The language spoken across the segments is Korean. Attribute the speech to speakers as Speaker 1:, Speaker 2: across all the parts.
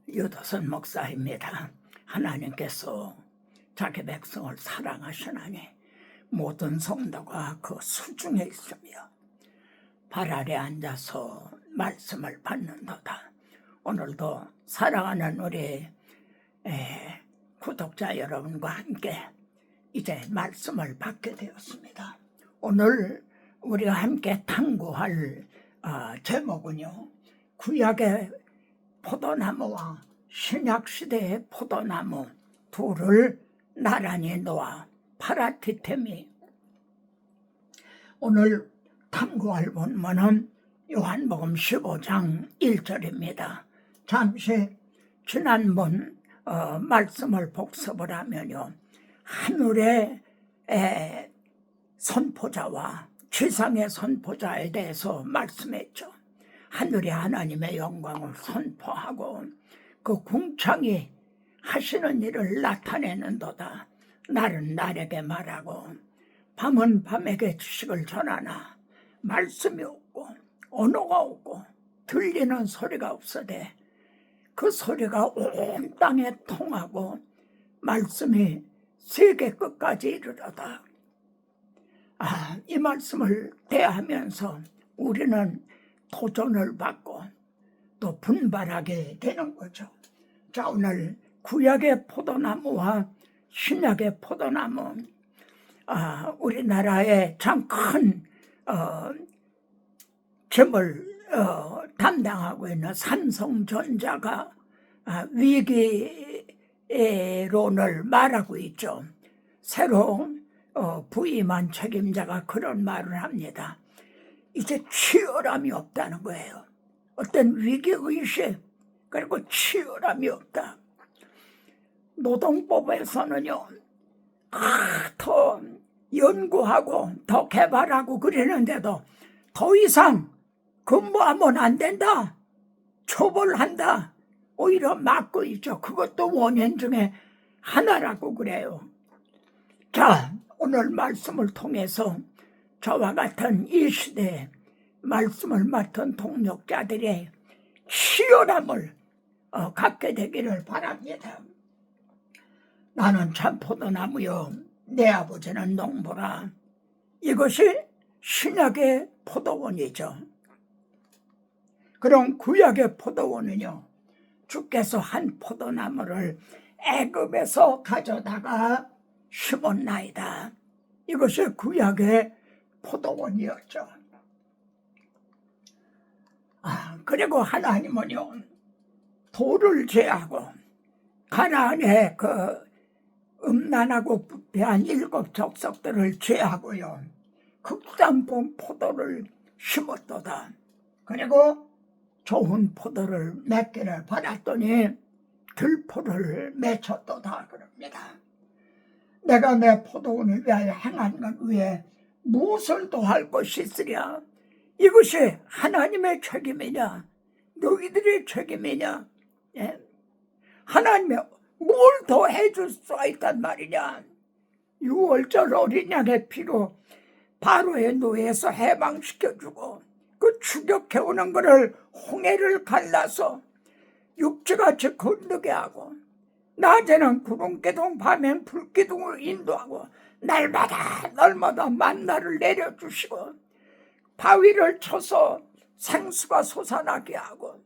Speaker 1: 유도선 목사입니다. 하나님께서 자기 백성을 사랑하시나니 모든 성도가 그 수중에 있으며 발 아래 앉아서 말씀을 받는도다. 오늘도 사랑하는 우리 구독자 여러분과 함께 이제 말씀을 받게 되었습니다. 오늘 우리가 함께 탐구할 제목은요, 구약의 포도나무와 신약시대의 포도나무 둘을 나란히 놓아 파라티테미. 오늘 탐구할 본문은 요한복음 15장 1절입니다. 잠시 지난번 말씀을 복습을 하면요, 하늘의 선포자와 지상의 선포자에 대해서 말씀했죠. 하늘이 하나님의 영광을 선포하고 그 궁창이 하시는 일을 나타내는도다. 날은 날에게 말하고 밤은 밤에게 지식을 전하나 말씀이 없고 언어가 없고 들리는 소리가 없으되 그 소리가 온 땅에 통하고 말씀이 세계 끝까지 이르러다. 이 말씀을 대하면서 우리는 도전을 받고 또 분발하게 되는 거죠. 자, 오늘 구약의 포도나무와 신약의 포도나무, 우리나라의 참 큰 점을 담당하고 있는 삼성전자가 위기론을 말하고 있죠. 새로 부임한 책임자가 그런 말을 합니다. 이제 치열함이 없다는 거예요. 어떤 위기의식, 그리고 치열함이 없다. 노동법에서는요, 더 연구하고 더 개발하고 그러는데도 더 이상 근무하면 안 된다, 처벌한다, 오히려 막고 있죠. 그것도 원인 중에 하나라고 그래요. 자, 오늘 말씀을 통해서 저와 같은 이 시대에 말씀을 맡은 동역자들의 치열함을 갖게 되기를 바랍니다. 나는 참 포도나무요, 내 아버지는 농부라. 이것이 신약의 포도원이죠. 그럼 구약의 포도원은요, 주께서 한 포도나무를 애굽에서 가져다가 심었나이다. 이것이 구약의 포도원이었죠. 그리고 하나님은요, 돌을 제하고 가나안의 그 음란하고 부패한 7 족속들을 제하고요, 극산품 포도를 심었도다. 그리고 좋은 포도를 맺기를 바랐더니 들포를 맺혔도다 그럽니다. 내가 내 포도원을 위하여 행한 것 위에 무엇을 더할 것이 있으랴? 이것이 하나님의 책임이냐, 너희들의 책임이냐? 하나님이 뭘 더 해줄 수가 있단 말이냐? 6월절 어린 양의 피로 바로의 노예에서 해방시켜주고 그 추격해오는 것을 홍해를 갈라서 육지같이 건너게 하고 낮에는 구름기둥 밤엔 불기둥을 인도하고 날마다 만나를 내려주시고 바위를 쳐서 생수가 솟아나게 하고,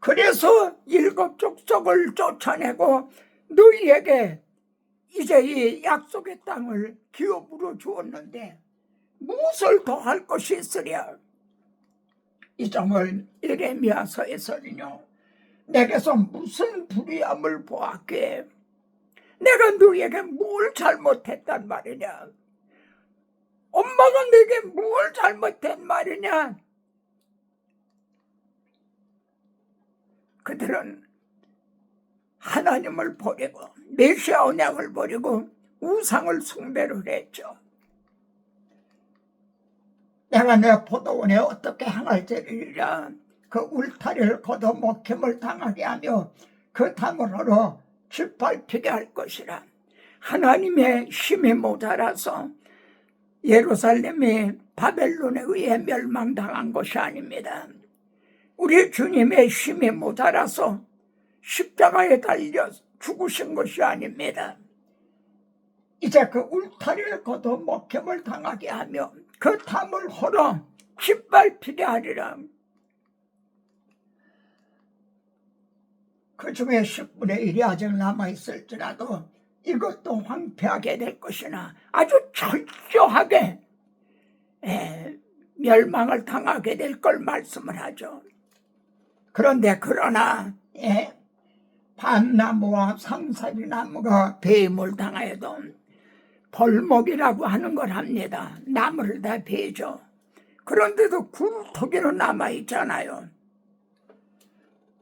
Speaker 1: 그래서 7 족속을 쫓아내고 너희에게 이제 이 약속의 땅을 기업으로 주었는데 무엇을 더 할 것이 있으랴? 이 점을 예레미야서에서는요, 내게서 무슨 불의함을 보았기에 내가 너희에게 뭘 잘못했단 말이냐? 엄마가 내게 뭘 잘못한 말이냐? 그들은 하나님을 버리고 메시아 언약을 버리고 우상을 숭배를 했죠. 내가 내 포도원에 어떻게 행할지리라. 그 울타리를 걷어먹힘을 당하게 하며 그 담으로 짓밟히게 할 것이라. 하나님의 힘이 모자라서 예루살렘이 바벨론에 의해 멸망당한 것이 아닙니다. 우리 주님의 힘이 모자라서 십자가에 달려 죽으신 것이 아닙니다. 이제 그 울타리를 걷어 목염을 당하게 하며 그 담을 홀어 짓밟히게 하리라. 그 중에 10분의 1이 아직 남아있을지라도 이것도 황폐하게 될 것이나 아주 철저하게 멸망을 당하게 될 걸 말씀을 하죠. 그러나 밤나무와 상사리나무가 배임을 당하여도 벌목이라고 하는 걸 합니다. 나무를 다 베죠. 그런데도 구루토기는 남아있잖아요.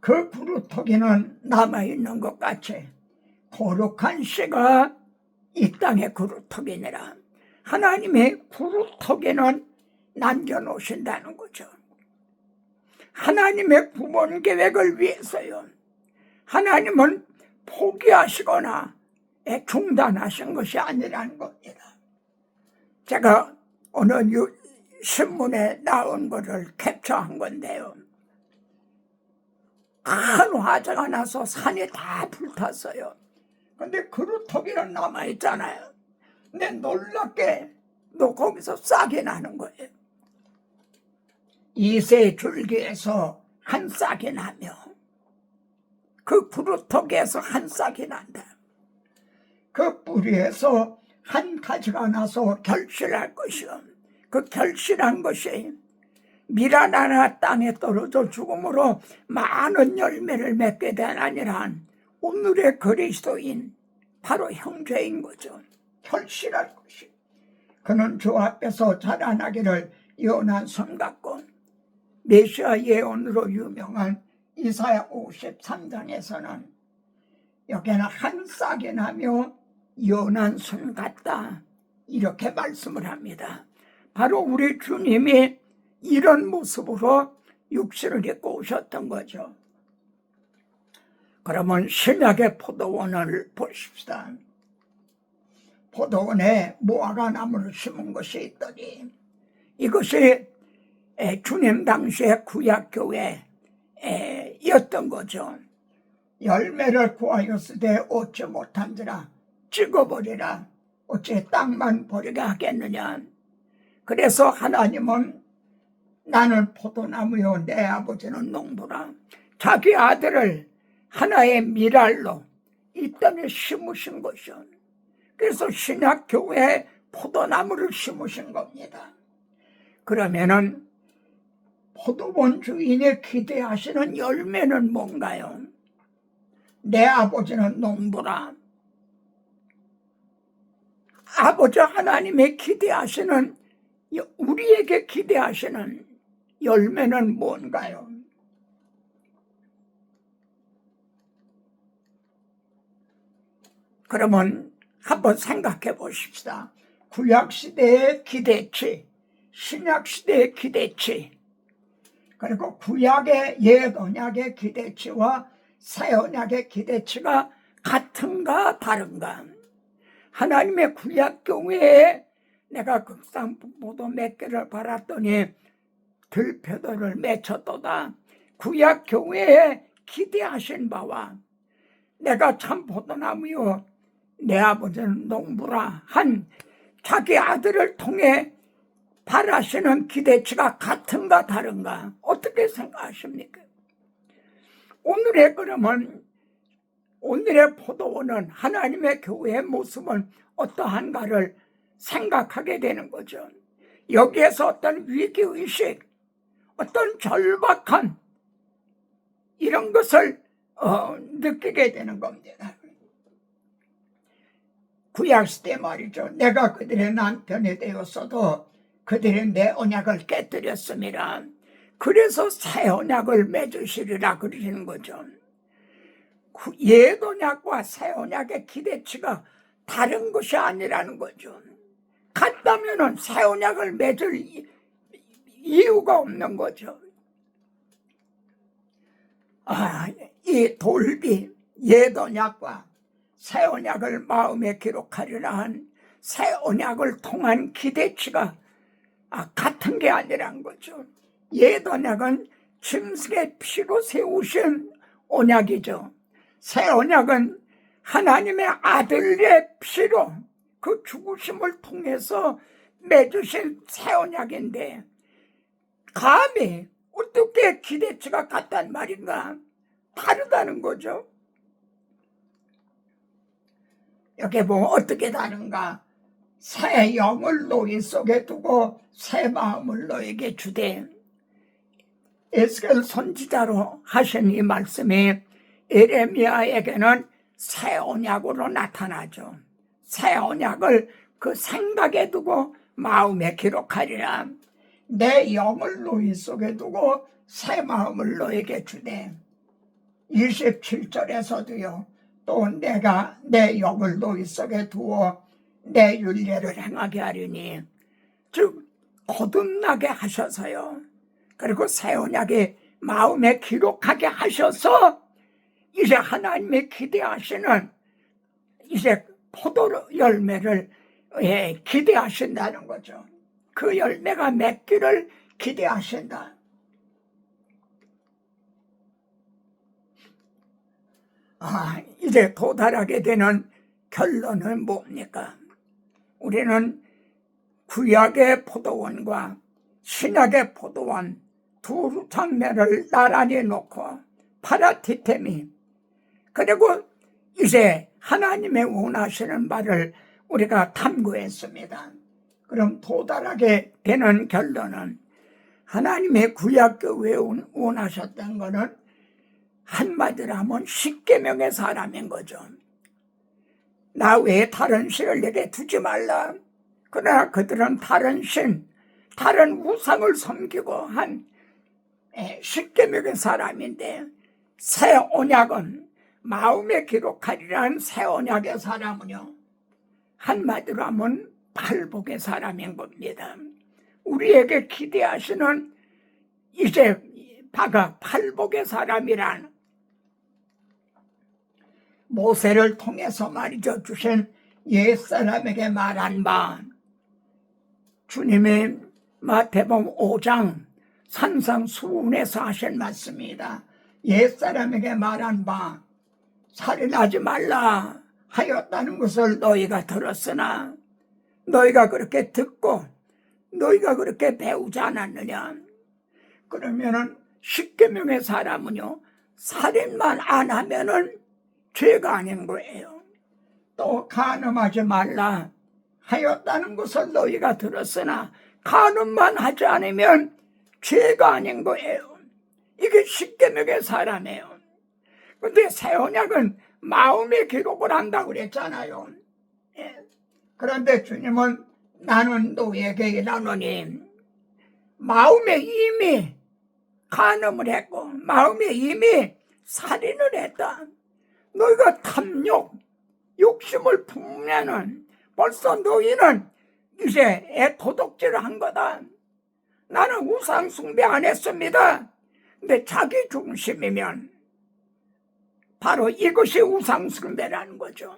Speaker 1: 그 구루토기는 남아있는 것 같이 거룩한 씨가 이 땅의 구루토기니라. 하나님의 구루토기는 남겨놓으신다는 거죠. 하나님의 구원 계획을 위해서요. 하나님은 포기하시거나 중단하신 것이 아니라는 겁니다. 제가 오늘 신문에 나온 것을 캡처한 건데요. 큰 화재가 나서 산이 다 불탔어요. 근데 그루터기는 남아있잖아요. 근데 놀랍게도 거기서 싹이 나는 거예요. 2세 줄기에서 한 싹이 나며 그 그루터기에서 한 싹이 난다. 그 뿌리에서 한 가지가 나서 결실할 것이요. 그 결실한 것이 미라나나 땅에 떨어져 죽음으로 많은 열매를 맺게 된 아니란 오늘의 그리스도인 바로 형제인 거죠. 결실할 것이. 그는 주 앞에서 자라나기를 연한 섬 같고 메시아 예언으로 유명한 이사야 53장에서는 여기는 한 싹이 나며 연한 손 같다 이렇게 말씀을 합니다. 바로 우리 주님이 이런 모습으로 육신을 입고 오셨던 거죠. 그러면 신약의 포도원을 보십시다. 포도원에 무화과 나무를 심은 것이 있더니 이것이 주님 당시의 구약교회였던 거죠. 열매를 구하였을 때 얻지 못한지라 찍어버리라. 어째 땅만 버리게 하겠느냐. 그래서 하나님은 나는 포도나무요 내 아버지는 농부라. 자기 아들을 하나의 미랄로 이 땅에 심으신 것이요. 그래서 신약교회에 포도나무를 심으신 겁니다. 그러면은 포도원 주인이 기대하시는 열매는 뭔가요? 내 아버지는 농부라. 아버지 하나님의 기대하시는, 우리에게 기대하시는 열매는 뭔가요? 그러면 한번 생각해 보십시다. 구약시대의 기대치, 신약시대의 기대치, 그리고 구약의 옛 언약의 기대치와 새 언약의 기대치가 같은가 다른가? 하나님의 구약교회에 내가 극상포도 몇 개를 팔았더니 들표도를 맺혔도다. 구약교회에 기대하신 바와 내가 참 포도나무요 내 아버지는 농부라 한 자기 아들을 통해 바라시는 기대치가 같은가 다른가? 어떻게 생각하십니까? 오늘의 포도원은 하나님의 교회의 모습은 어떠한가를 생각하게 되는 거죠. 여기에서 어떤 위기의식, 어떤 절박함 이런 것을 느끼게 되는 겁니다. 구약시대 말이죠. 내가 그들의 남편이 되었어도 그들이 내 언약을 깨뜨렸습니다. 그래서 새 언약을 맺으시리라 그러시는 거죠. 옛 언약과 새 언약의 기대치가 다른 것이 아니라는 거죠. 같다면은 새 언약을 맺을 이유가 없는 거죠. 이 돌비 옛 언약과 새 언약을 마음에 기록하리라 한 새 언약을 통한 기대치가 같은 게 아니란 거죠. 옛 언약은 짐승의 피로 세우신 언약이죠. 새 언약은 하나님의 아들의 피로 그 죽으심을 통해서 맺으신 새 언약인데 감히 어떻게 기대치가 같단 말인가? 다르다는 거죠. 여기 보면 어떻게 다른가? 새 영을 너희 속에 두고 새 마음을 너에게 주되. 에스겔 선지자로 하신 이 말씀이 예레미야에게는 새 언약으로 나타나죠. 새 언약을 그 생각에 두고 마음에 기록하리라. 내 영을 너희 속에 두고 새 마음을 너에게 주되. 27절에서도요. 또 내가 내 영을 너희 속에 두어 내 율례를 행하게 하리니, 즉 거듭나게 하셔서요. 그리고 새 언약에 마음에 기록하게 하셔서 이제 하나님이 기대하시는 이제 포도 열매를 기대하신다는 거죠. 그 열매가 맺기를 기대하신다. 이제 도달하게 되는 결론은 뭡니까? 우리는 구약의 포도원과 신약의 포도원 두 장면을 나란히 놓고 파라티테미, 그리고 이제 하나님의 원하시는 바를 우리가 탐구했습니다. 그럼 도달하게 되는 결론은 하나님의 구약교회에 원하셨던 것은 한마디로 하면 십계명의 사람인 거죠. 나 외에 다른 신을 내게 두지 말라. 그러나 그들은 다른 신, 다른 우상을 섬기고 한 십계명의 사람인데, 새 언약은 마음에 기록하리라는 새 언약의 사람은요, 한마디로 하면 팔복의 사람인 겁니다. 우리에게 기대하시는 이제 바가 팔복의 사람이란, 모세를 통해서 말이죠, 주신 옛사람에게 말한 바, 주님이 마태복음 5장 산상수훈에서 하신 말씀입니다. 옛사람에게 말한 바, 살인하지 말라 하였다는 것을 너희가 들었으나 너희가 그렇게 듣고 너희가 그렇게 배우지 않았느냐? 그러면은 십계명의 사람은요, 살인만 안 하면은 죄가 아닌 거예요. 또 간음하지 말라 하였다는 것을 너희가 들었으나 간음만 하지 않으면 죄가 아닌 거예요. 이게 십계명의 사람이에요. 근데 새 언약은 마음에 기록을 한다고 그랬잖아요. 그런데 주님은 나는 너희에게 이르노니, 마음에 이미 간음을 했고 마음에 이미 살인을 했다. 너희가 탐욕, 욕심을 품으면은 벌써 너희는 이제 애토독질을 한 거다. 나는 우상 숭배 안 했습니다. 근데 자기 중심이면 바로 이것이 우상 숭배라는 거죠.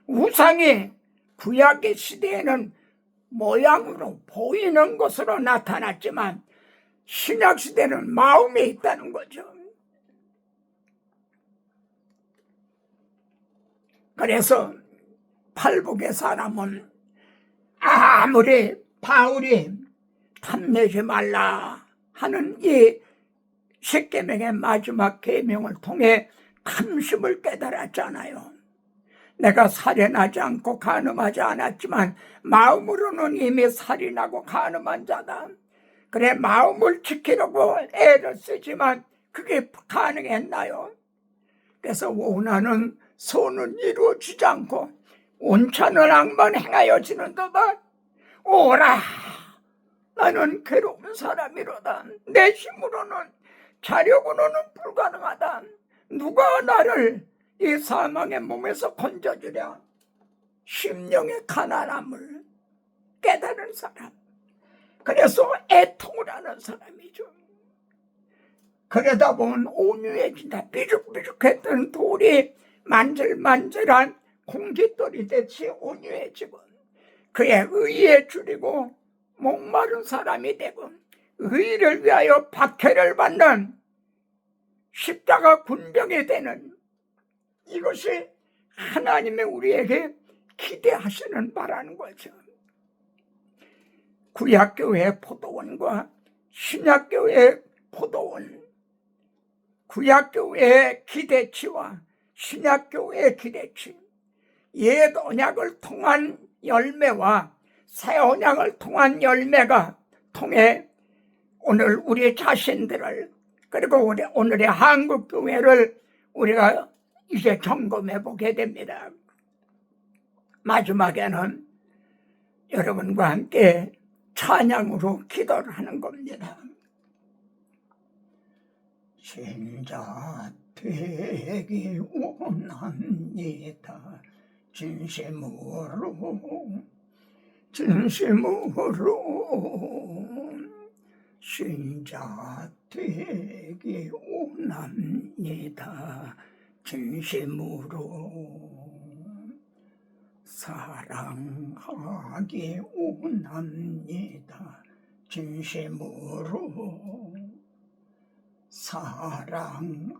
Speaker 1: 우상이 구약의 시대에는 모양으로 보이는 것으로 나타났지만 신약 시대는 마음에 있다는 거죠. 그래서 팔복의 사람은 아무리 바울이 탐내지 말라 하는 이 십계명의 마지막 계명을 통해 탐심을 깨달았잖아요. 내가 살인하지 않고 간음하지 않았지만 마음으로는 이미 살인하고 간음한 자다. 그래, 마음을 지키려고 애를 쓰지만 그게 가능했나요? 그래서 원하는 소는 이루어지지 않고 원찮은 악만 행하여지는도다. 오라, 나는 괴로운 사람이로다. 내 힘으로는 자력으로는 불가능하다. 누가 나를 이 사망의 몸에서 건져주랴. 심령의 가난함을 깨달은 사람, 그래서 애통을 하는 사람이죠. 그러다 보면 온유해진다. 삐죽삐죽했던 돌이 만질만질한 공깃돌이 대치 온유해지고, 그의 의에 줄이고 목마른 사람이 되고, 의를 위하여 박해를 받는 십자가 군병이 되는 이것이 하나님의 우리에게 기대하시는 바라는 거죠. 구약교회의 포도원과 신약교회의 포도원, 구약교회의 기대치와 신약교회의 기대치, 옛 언약을 통한 열매와 새 언약을 통한 열매가 통해 오늘 우리 자신들을, 그리고 오늘의 한국교회를 우리가 이제 점검해 보게 됩니다. 마지막에는 여러분과 함께 찬양으로 기도를 하는 겁니다. 신자 되기 원합니다. 진심으로 신자 되기 원합니다. 진심으로 사랑하기 원합니다. 진심으로 사랑하기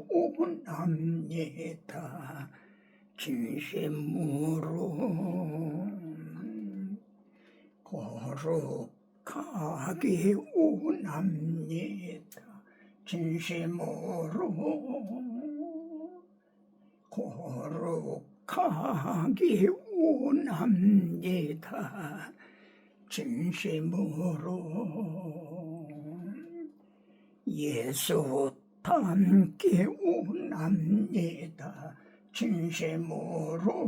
Speaker 1: 원합니다. 진심으로 거룩하기 원합니다. 진심으로 거룩하기 원합니다. 진심으로 예수 닮기 원합니다. 진심으로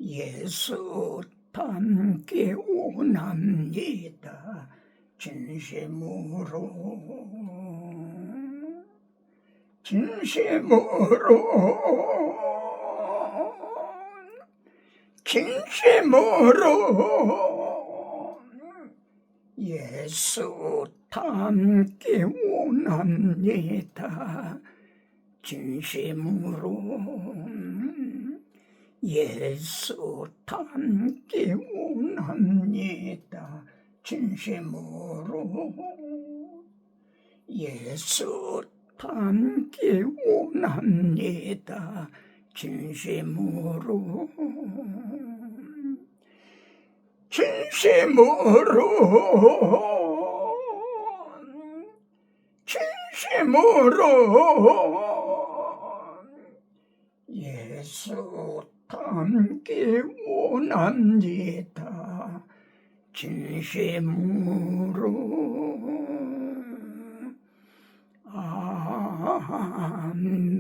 Speaker 1: 예수 닮기 원합니다. 진심으로 예수 닮기 원합니다. 진심으로 예수 닮기 원합니다. 진심으로 예수 닮기 원합니다. 진심으로 예수 닮기 원합니다. 진심으로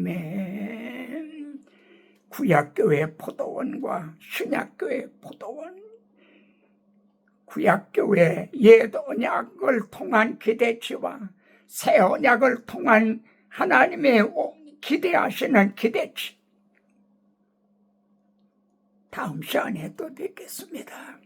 Speaker 1: 아멘. 구약교회 포도원과 신약교회 포도원, 구약교회 옛 언약을 통한 기대치와 새 언약을 통한 하나님의 기대하시는 기대치, 다음 시간에 또 뵙겠습니다.